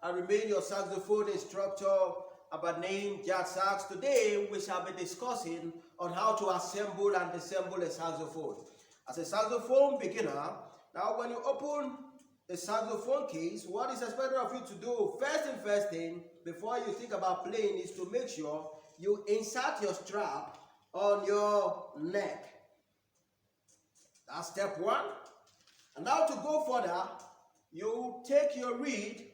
and remain your saxophone instructor by name Jazz Sax. Today we shall be discussing on how to assemble and disassemble a saxophone. As a saxophone beginner, now when you open the saxophone case, what is expected of you to do first thing before you think about playing is to make sure you insert your strap on your neck. That's step one. And now to go further, you take your reed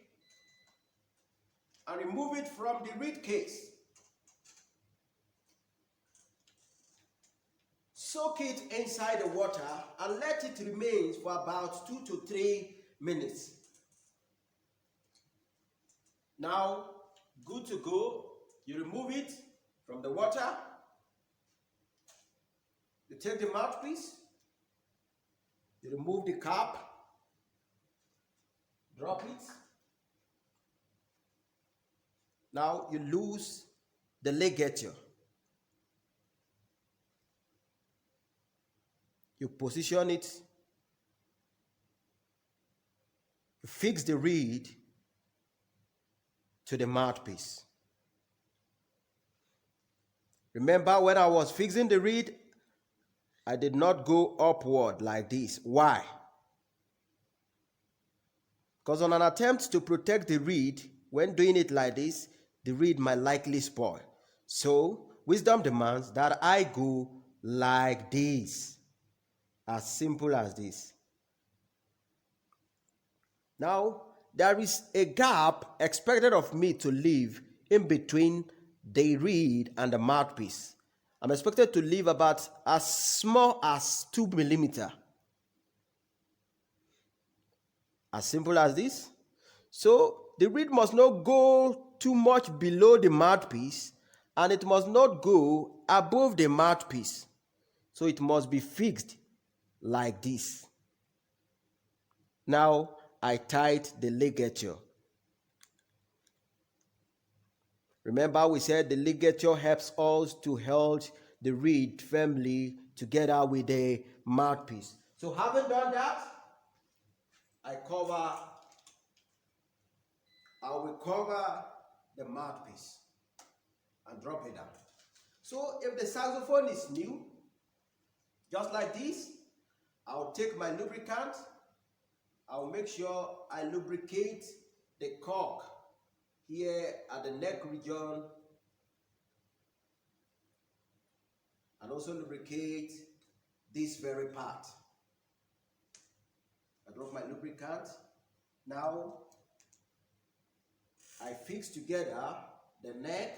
and remove it from the reed case. Soak it inside the water and let it remain for about 2 to 3 minutes. Now, good to go. You remove it from the water. You take the mouthpiece. You remove the cap. Drop it. Now you lose the ligature. You position it. You fix the reed to the mouthpiece. Remember, when I was fixing the reed, I did not go upward like this. Why? Because on an attempt to protect the reed, when doing it like this, the reed might likely spoil. So, wisdom demands that I go like this. As simple as this. Now, there is a gap expected of me to leave in between the reed and the mouthpiece. I'm expected to leave about as small as 2 millimeters. As simple as this. So, the reed must not go too much below the mouthpiece, and it must not go above the mouthpiece. So, it must be fixed like this. Now, I tied the ligature. Remember, we said the ligature helps us to hold the reed firmly together with the mouthpiece. So, having done that, I will cover the mouthpiece and drop it down. So, if the saxophone is new, just like this, I'll take my lubricant. I'll make sure I lubricate the cork here at the neck region, and also lubricate this very part. I drop my lubricant. Now I fix together the neck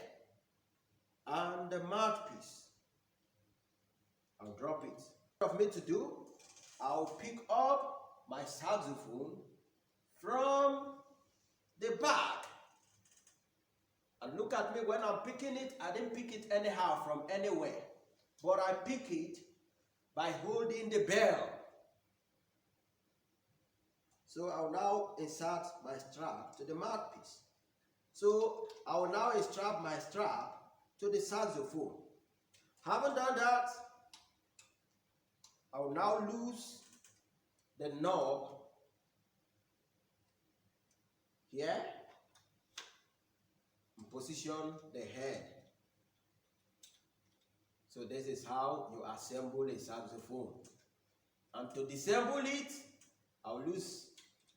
and the mouthpiece. I'll drop it. What of me to do, I'll pick up my saxophone from the back. And look at me, when I'm picking it, I didn't pick it anyhow from anywhere. But I pick it by holding the bell. So I'll now insert my strap to the mouthpiece. So I will now strap my strap to the saxophone. Having done that, I will now loose the knob here and position the head. So this is how you assemble a saxophone. And to disassemble it, I'll loose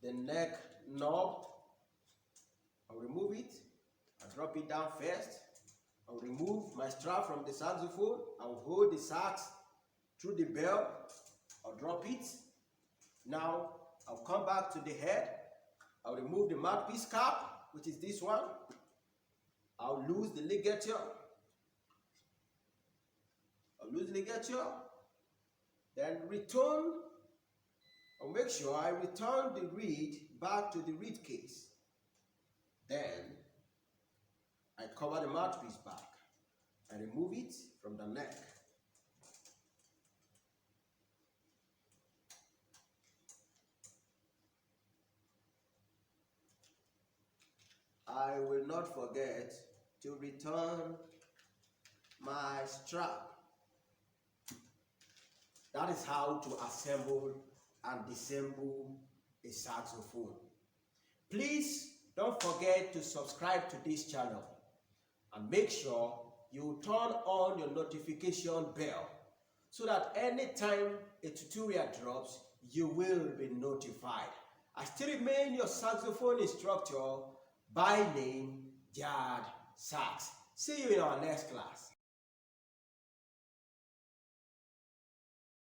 the neck knob. I'll remove it. I'll drop it down first. I'll remove my strap from the saxophone. I'll hold the sax through the bell. I'll drop it. Now I'll come back to the head. I'll remove the mouthpiece cap, which is this one. I'll lose the ligature. Then return. I'll make sure I return the reed back to the reed case. Then I cover the mouthpiece back and remove it from the neck. I will not forget to return my strap. That is how to assemble and disassemble a saxophone. Please don't forget to subscribe to this channel and make sure you turn on your notification bell so that anytime a tutorial drops, you will be notified. I still remain your saxophone instructor by name, Jad Sax. See you in our next class.